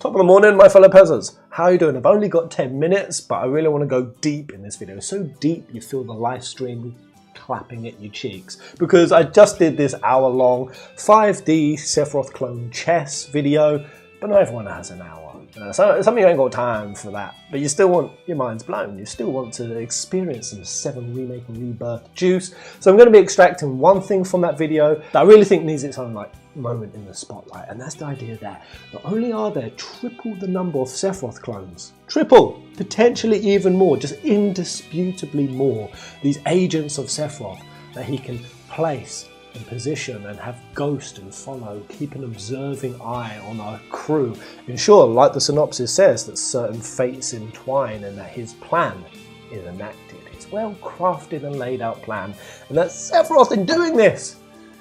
Top of the morning, my fellow peasants. How are you doing? I've only got 10 minutes, but I really want to go deep in this video. So deep you feel the live stream clapping at your cheeks. Because I just did this hour-long 5D Sephiroth Clone chess video, but not everyone has an hour. So some of you ain't got time for that, but you still want your minds blown. You still want to experience some 7 Remake Rebirth juice. So I'm going to be extracting one thing from that video that I really think needs its own moment in the spotlight, and that's the idea that not only are there triple the number of Sephiroth clones, triple, potentially even more, just indisputably more, these agents of Sephiroth that he can place and position and have ghost and follow, keep an observing eye on our crew. Ensure, like the synopsis says, that certain fates entwine and that his plan is enacted. It's well crafted and laid out plan, and that Sephiroth in doing this,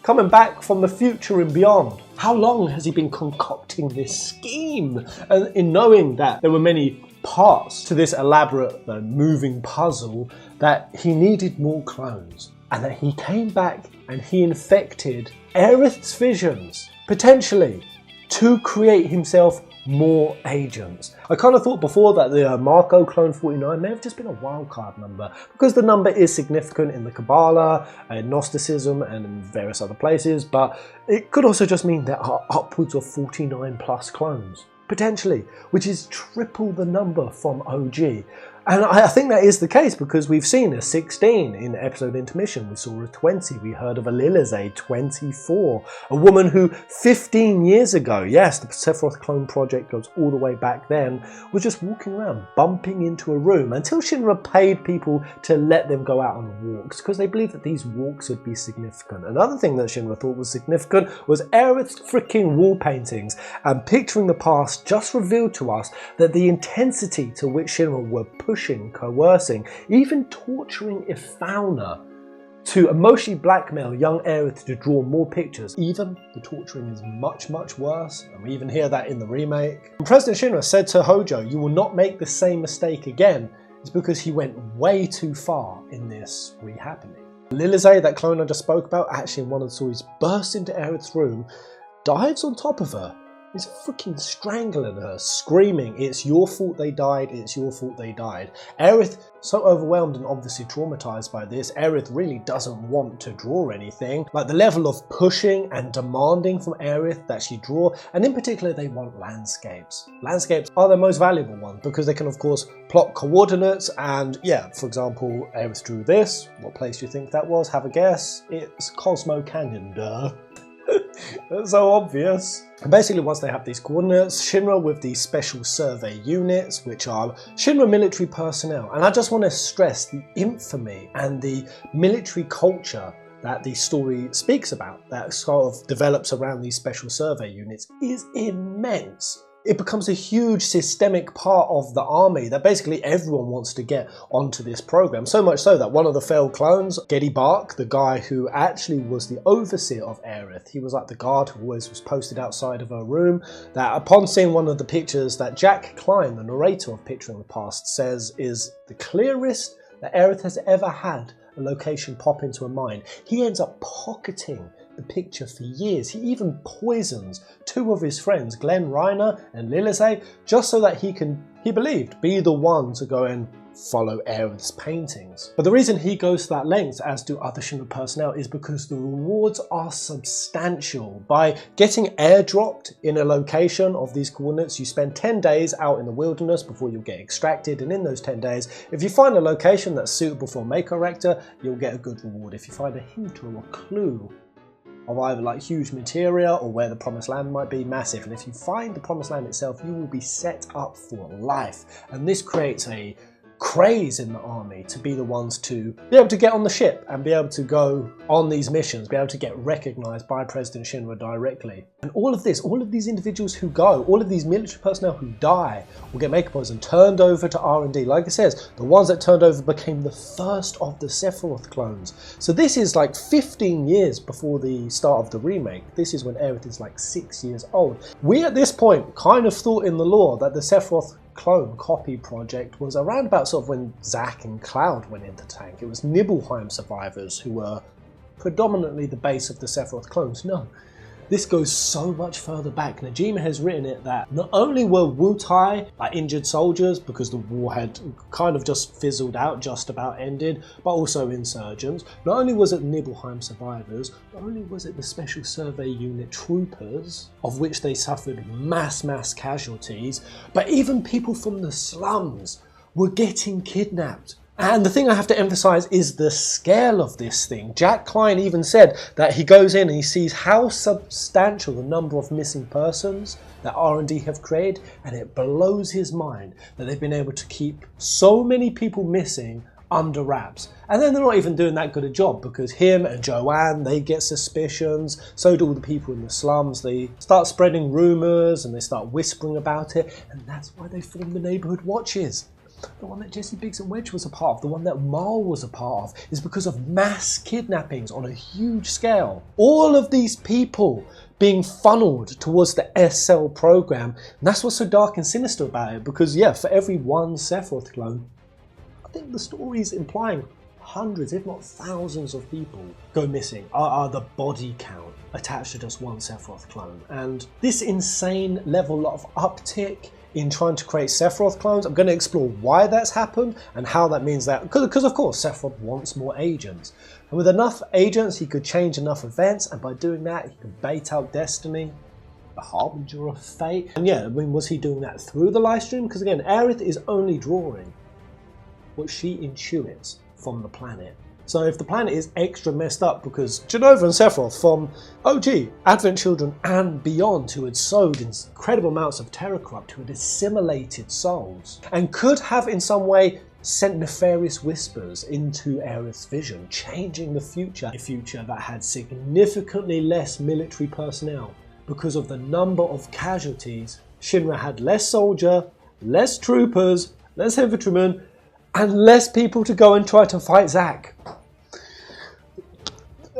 coming back from the future and beyond. How long has he been concocting this scheme? And in knowing that there were many parts to this elaborate moving puzzle, that he needed more clones. And that he came back and he infected Aerith's visions, potentially, to create himself more agents. I kind of thought before that the Marco Clone 49 may have just been a wildcard number, because the number is significant in the KABBALAH, in Gnosticism and in various other places, but it could also just mean there are upwards of 49 plus clones, potentially, which is triple the number from OG. And I think that is the case, because we've seen a 16 in episode intermission, we saw a 20, we heard of a Lilizay 24, a woman who 15 years ago, yes, the Sephiroth Clone project goes all the way back then, was just walking around bumping into a room until Shinra paid people to let them go out on walks, because they believed that these walks would be significant. Another thing that Shinra thought was significant was Aerith's freaking wall paintings, and picturing the past just revealed to us that the intensity to which Shinra were pushing, coercing, even torturing Ifauna to emotionally blackmail young Aerith to draw more pictures. Even the torturing is much, much worse, and we even hear that in the remake. And President Shinra said to Hojo, "You will not make the same mistake again." It's because he went way too far in this re-happening. Lilizay, that clone I just spoke about, actually in one of the stories, bursts into Aerith's room, dives on top of her, is freaking strangling her, screaming, "It's your fault they died, it's your fault they died." Aerith, so overwhelmed and obviously traumatized by this, Aerith really doesn't want to draw anything. Like the level of pushing and demanding from Aerith that she draw, and in particular they want landscapes. Landscapes are the most valuable one, because they can of course plot coordinates, and yeah, for example, Aerith drew this. What place do you think that was? Have a guess. It's Cosmo Canyon, duh. That's so obvious. And basically once they have these coordinates, Shinra with these special survey units, which are Shinra military personnel. And I just want to stress the infamy and the military culture that the story speaks about, that sort of develops around these special survey units, is immense. It becomes a huge systemic part of the army that basically everyone wants to get onto this program. So much so that one of the failed clones, Geddy Bark, the guy who actually was the overseer of Aerith, he was like the guard who always was posted outside of her room, that upon seeing one of the pictures that Jack Klein, the narrator of Picturing the Past, says is the clearest that Aerith has ever had a location pop into her mind, he ends up pocketing the picture for years. He even poisons 2 of his friends, Glenn Reiner and Lilizay, just so that he can, he believed, be the one to go and follow Aerith's paintings. But the reason he goes to that length, as do other Shinra personnel, is because the rewards are substantial. By getting airdropped in a location of these coordinates, you spend 10 days out in the wilderness before you get extracted, and in those 10 days, if you find a location that's suitable for a Mako Rector, you'll get a good reward. If you find a hint or a clue of either like huge materia or where the promised land might be, massive. And if you find the promised land itself, you will be set up for life. And this creates a craze in the army to be the ones to be able to get on the ship and be able to go on these missions, be able to get recognized by President Shinra directly. And all of this, all of these individuals who go, all of these military personnel who die will get Mako and turned over to R&D. Like it says, the ones that turned over became the first of the Sephiroth clones. So this is like 15 years before the start of the remake. This is when Aerith is like 6 years old. We at this point kind of thought in the lore that the Sephiroth clone copy project was around about sort of when Zack and Cloud went into tank. It was Nibelheim survivors who were predominantly the base of the Sephiroth clones. No, this goes so much further back. Najima has written it that not only were Wutai like injured soldiers because the war had kind of just fizzled out, just about ended, but also insurgents. Not only was it Nibelheim survivors, not only was it the Special Survey Unit troopers, of which they suffered mass casualties, but even people from the slums were getting kidnapped. And the thing I have to emphasize is the scale of this thing. Jack Klein even said that he goes in and he sees how substantial the number of missing persons that R&D have created, and it blows his mind that they've been able to keep so many people missing under wraps. And then they're not even doing that good a job, because him and Joanne, they get suspicions, so do all the people in the slums. They start spreading rumours and they start whispering about it, and that's why they form the neighbourhood watches. The one that Jesse Biggs and Wedge was a part of, the one that Marl was a part of, is because of mass kidnappings on a huge scale. All of these people being funneled towards the SL program, and that's what's so dark and sinister about it, because yeah, for every one Sephiroth clone, I think the story is implying hundreds, if not thousands of people go missing, are the body count attached to just one Sephiroth clone. And this insane level of uptick in trying to create Sephiroth clones, I'm going to explore why that's happened and how that means that, because of course Sephiroth wants more agents, and with enough agents he could change enough events, and by doing that he could bait out Destiny, the harbinger of fate. And yeah, I mean, was he doing that through the live stream? Because again, Aerith is only drawing what she intuits from the planet. So if the planet is extra messed up because Jenova and Sephiroth from OG, Advent Children and beyond, who had sowed incredible amounts of terror corrupt, who had assimilated souls, and could have in some way sent nefarious whispers into Aerith's vision, changing the future, a future that had significantly less military personnel. Because of the number of casualties, Shinra had less soldier, less troopers, less infantrymen, and less people to go and try to fight Zack.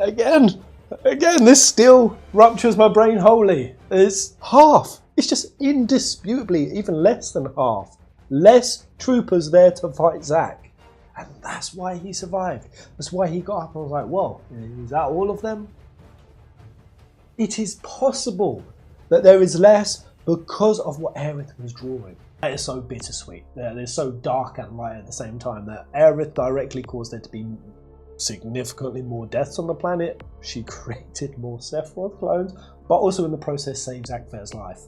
Again, this still ruptures my brain wholly. It's half. It's just indisputably even less than half. Less troopers there to fight Zack. And that's why he survived. That's why he got up and was like, whoa, is that all of them? It is possible that there is less because of what Aerith was drawing. That is so bittersweet. It's so dark and light at the same time that Aerith directly caused there to be significantly more deaths on the planet. She created more Sephiroth clones, but also in the process saved Zack Fair's life.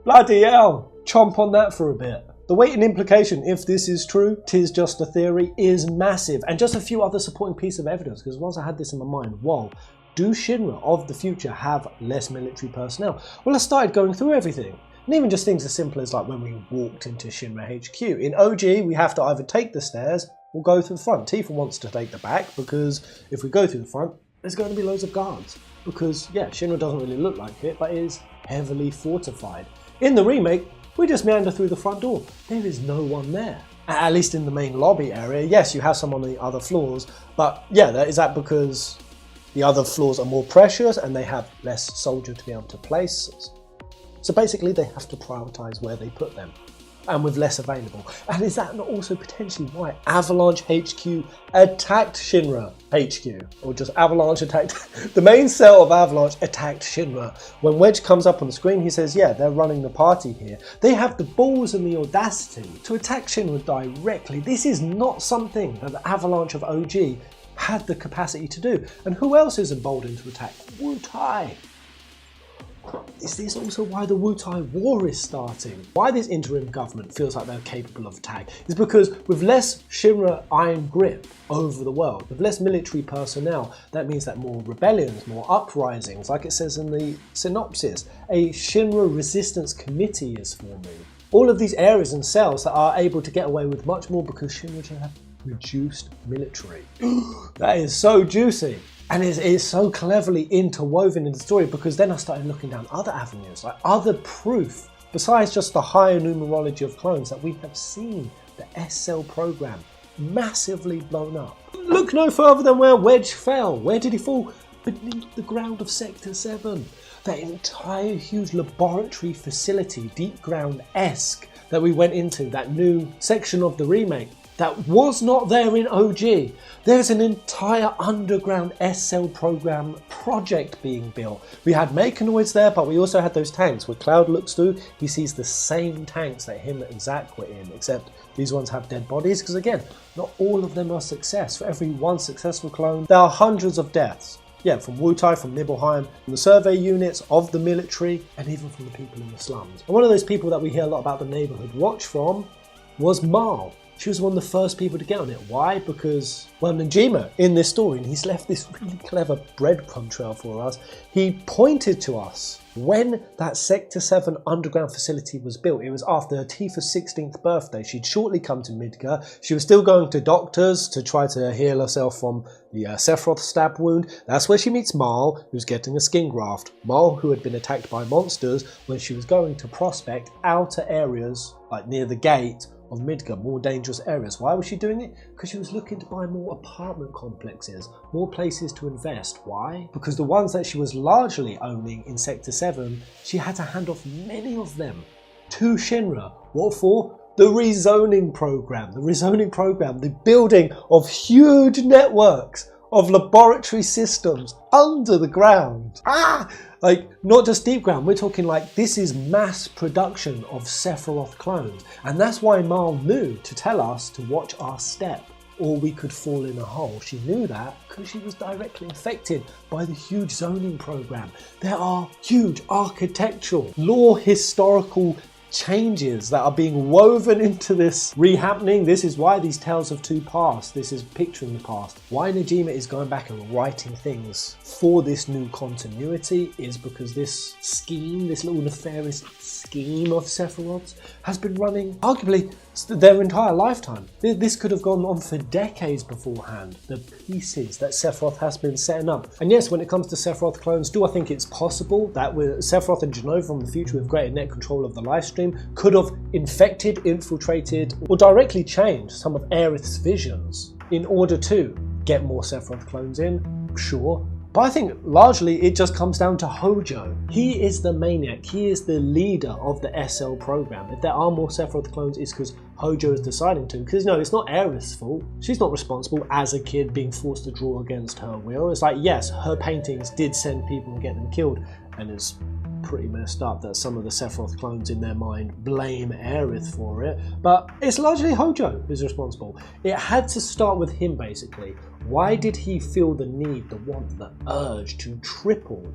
Bloody hell! Chomp on that for a bit. The weight and implication, if this is true, 'tis just a theory, is massive. And just a few other supporting pieces of evidence, because once I had this in my mind, whoa, do Shinra of the future have less military personnel? Well, I started going through everything. And even just things as simple as like when we walked into Shinra HQ. In OG, we have to either take the stairs or go through the front. Tifa wants to take the back because if we go through the front, there's going to be loads of guards. Because, yeah, Shinra doesn't really look like it, but it is heavily fortified. In the remake, we just meander through the front door. There is no one there. At least in the main lobby area. Yes, you have some on the other floors, but yeah, is that because the other floors are more precious and they have less soldier to be able to place? So basically they have to prioritise where they put them, and with less available. And is that not also potentially why Avalanche HQ attacked Shinra HQ? Or just Avalanche attacked, the main cell of Avalanche attacked Shinra. When Wedge comes up on the screen, he says, yeah, they're running the party here. They have the balls and the audacity to attack Shinra directly. This is not something that the Avalanche of OG had the capacity to do. And who else is emboldened to attack? Wutai. Is this also why the Wutai War is starting? Why this interim government feels like they're capable of attack is because with less Shinra iron grip over the world, with less military personnel, that means that more rebellions, more uprisings, like it says in the synopsis, a Shinra resistance committee is forming. All of these areas and cells that are able to get away with much more because Shinra have reduced military. That is so juicy. And it's so cleverly interwoven in the story, because then I started looking down other avenues, like other proof, besides just the higher numerology of clones, that we have seen the SL program massively blown up. Look no further than where Wedge fell. Where did he fall? Beneath the ground of Sector 7. That entire huge laboratory facility, deep ground-esque, that we went into, that new section of the remake. that was not there in OG. There's an entire underground SL program project being built. We had Mechanoids there, but we also had those tanks. Where Cloud looks through, he sees the same tanks that him and Zack were in, except these ones have dead bodies, because again, not all of them are success. For every one successful clone, there are hundreds of deaths. Yeah, from Wutai, from Nibelheim, from the survey units, of the military, and even from the people in the slums. And one of those people that we hear a lot about the Neighborhood Watch from was Marl. She was one of the first people to get on it. Why? Because, well, Najima, in this story, and he's left this really clever breadcrumb trail for us, he pointed to us when that Sector 7 underground facility was built. It was after Tifa's 16th birthday. She'd shortly come to Midgar. She was still going to doctors to try to heal herself from the Sephiroth stab wound. That's where she meets Marl, who's getting a skin graft. Marl, who had been attacked by monsters when she was going to prospect outer areas, like near the gate of Midgar, more dangerous areas. Why was she doing it? Because she was looking to buy more apartment complexes, more places to invest. Why? Because the ones that she was largely owning in Sector 7, she had to hand off many of them to Shinra. What for? The rezoning program. The rezoning program, the building of huge networks of laboratory systems under the ground. Like, not just deep ground, we're talking like this is mass production of Sephiroth clones. And that's why Marl knew to tell us to watch our step, or we could fall in a hole. She knew that because she was directly affected by the huge zoning program. There are huge architectural, lore, historical changes that are being woven into this rehappening. This is why these tales of two pasts, this is picturing the past. Why Najima is going back and writing things for this new continuity is because this scheme, this little nefarious scheme of Sephiroth's has been running arguably their entire lifetime. This could have gone on for decades beforehand, the pieces that Sephiroth has been setting up. And yes, when it comes to Sephiroth clones, do I think it's possible that with Sephiroth and Genova from the future with greater net control of the live stream could have infected, infiltrated, or directly changed some of Aerith's visions in order to get more Sephiroth clones in? Sure. But I think largely it just comes down to Hojo. He is the maniac, he is the leader of the SL program. If there are more Sephiroth clones, it's because Hojo is deciding to. Because no, it's not Aerith's fault. She's not responsible as a kid being forced to draw against her will. It's like, yes, her paintings did send people and get them killed, and it's pretty messed up that some of the Sephiroth clones in their mind blame Aerith for it, but it's largely Hojo who's responsible. It had to start with him basically. Why did he feel the need, the want, the urge to triple,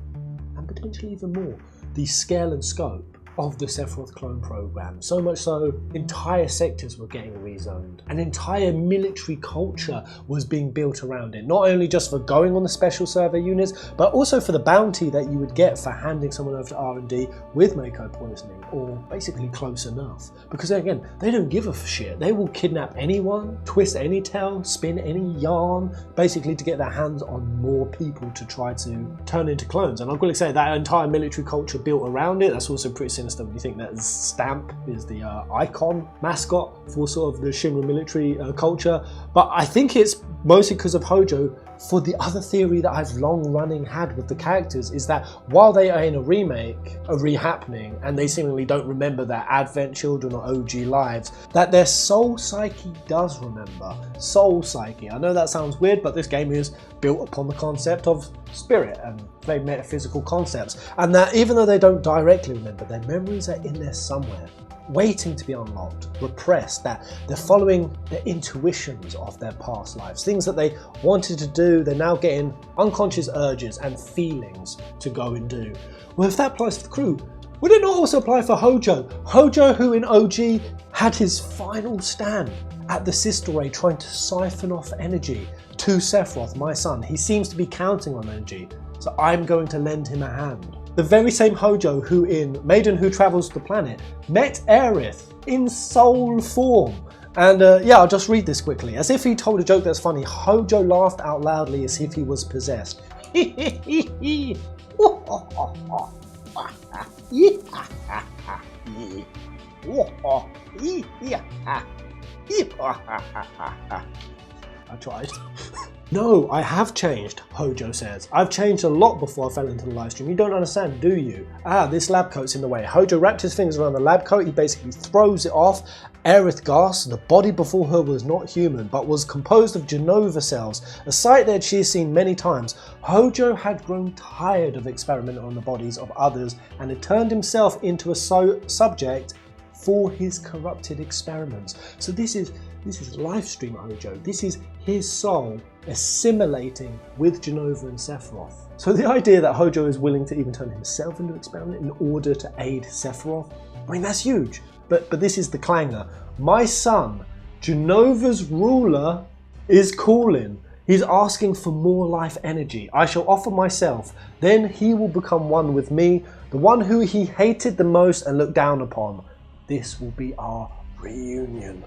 and potentially even more, the scale and scope of the Sephiroth clone program? So much so, entire sectors were getting rezoned. An entire military culture was being built around it, not only just for going on the special survey units, but also for the bounty that you would get for handing someone over to R&D with Mako poisoning, or basically close enough. Because again, they don't give a shit. They will kidnap anyone, twist any tail, spin any yarn, basically to get their hands on more people to try to turn into clones. And I'm going to say that entire military culture built around it, that's also pretty sinister when you think that Stamp is the icon mascot for sort of the Shinra military culture. But I think it's mostly because of Hojo. For the other theory that I've long running had with the characters is that while they are in a remake, a rehappening, and they seemingly don't remember their Advent Children or OG lives, that their soul psyche does remember. Soul psyche. I know that sounds weird, but this game is built upon the concept of spirit and very metaphysical concepts. And that even though they don't directly remember, their memories are in there somewhere, waiting to be unlocked, repressed, that they're following the intuitions of their past lives. Things that they wanted to do, they're now getting unconscious urges and feelings to go and do. Well, if that applies to the crew, would it not also apply for Hojo? Hojo, who in OG had his final stand at the Sister Ray trying to siphon off energy to Sephiroth, my son. He seems to be counting on energy, so I'm going to lend him a hand. The very same Hojo who in Maiden Who Travels the Planet met Aerith in soul form. And yeah, I'll just read this quickly. As if he told a joke that's funny, Hojo laughed out loudly as if he was possessed. I tried. No, I have changed, Hojo says. I've changed a lot before I fell into the live stream. You don't understand, do you? Ah, this lab coat's in the way. Hojo wrapped his fingers around the lab coat. He basically throws it off. Aerith gasps. The body before her was not human, but was composed of Genova cells, a sight that she has seen many times. Hojo had grown tired of experimenting on the bodies of others and had turned himself into a subject for his corrupted experiments. So this is live stream Hojo. This is his soul assimilating with Genova and Sephiroth. So the idea that Hojo is willing to even turn himself into an experiment in order to aid Sephiroth, I mean, that's huge. But this is the clanger. My son, Genova's ruler, is calling. He's asking for more life energy. I shall offer myself. Then he will become one with me, the one who he hated the most and looked down upon. This will be our reunion.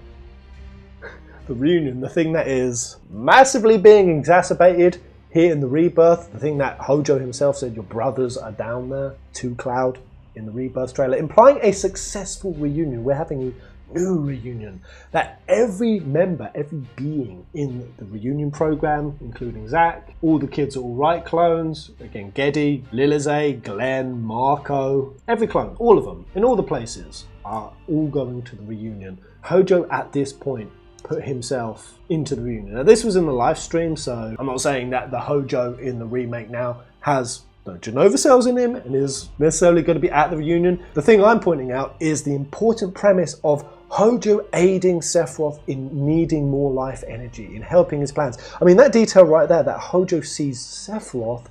The reunion, the thing that is massively being exacerbated here in the Rebirth, the thing that Hojo himself said your brothers are down there, to Cloud in the Rebirth trailer, implying a successful reunion. We're having a new reunion. That every member, every being in the reunion program, including Zack, all the kids are alright clones, again Geddy, Lilize, Glenn, Marco, every clone, all of them, in all the places, are all going to the reunion. Hojo at this point put himself into the reunion. Now this was in the live stream, so I'm not saying that the Hojo in the remake now has no Genova cells in him and is necessarily going to be at the reunion. The thing I'm pointing out is the important premise of Hojo aiding Sephiroth in needing more life energy, in helping his plans. I mean, that detail right there, that Hojo sees Sephiroth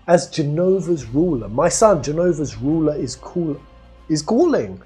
as Genova's ruler. My son, Genova's ruler, is calling.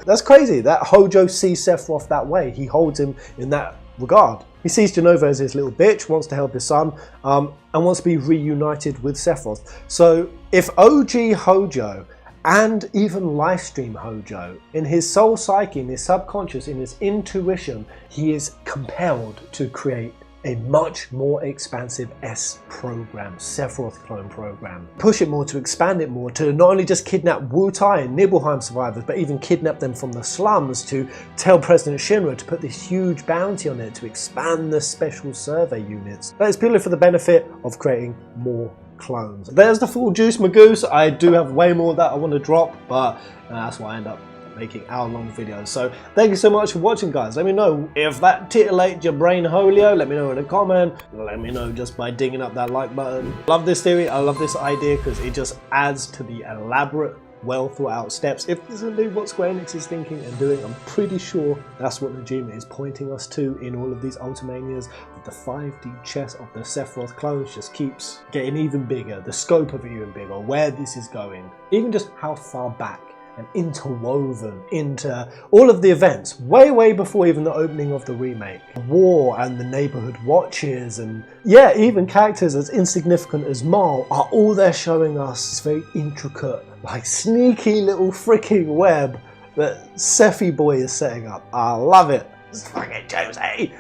That's crazy that Hojo sees Sephiroth that way. He holds him in that regard. He sees Genova as his little bitch, wants to help his son, and wants to be reunited with Sephiroth. So if OG Hojo and even livestream Hojo, in his soul psyche, in his subconscious, in his intuition, he is compelled to create a much more expansive S program, Sephiroth clone program. Push it more, to expand it more, to not only just kidnap Wutai and Nibelheim survivors, but even kidnap them from the slums, to tell President Shinra to put this huge bounty on it, to expand the special survey units. That is purely for the benefit of creating more clones. There's the full juice, Magoose. I do have way more that I want to drop, but that's why I end up making hour-long videos. So thank you so much for watching, guys. Let me know if that titillated your brain, Holio. Let me know in a comment. Let me know just by dinging up that like button. Love this theory. I love this idea because it just adds to the elaborate, well thought out steps. If this is indeed what Square Enix is thinking and doing, I'm pretty sure that's what Najima is pointing us to in all of these Ultimanias. The 5D chess of the Sephiroth clones just keeps getting even bigger. The scope of it even bigger. Where this is going. Even just how far back and interwoven into all of the events, way before even the opening of the remake. War and the neighborhood watches, and yeah, even characters as insignificant as Marl are all there showing us this very intricate, like sneaky little freaking web that Sephi boy is setting up. I love it. It's fucking Josie.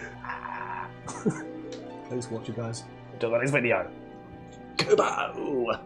Thanks for watching, guys. Until the next video. Goodbye.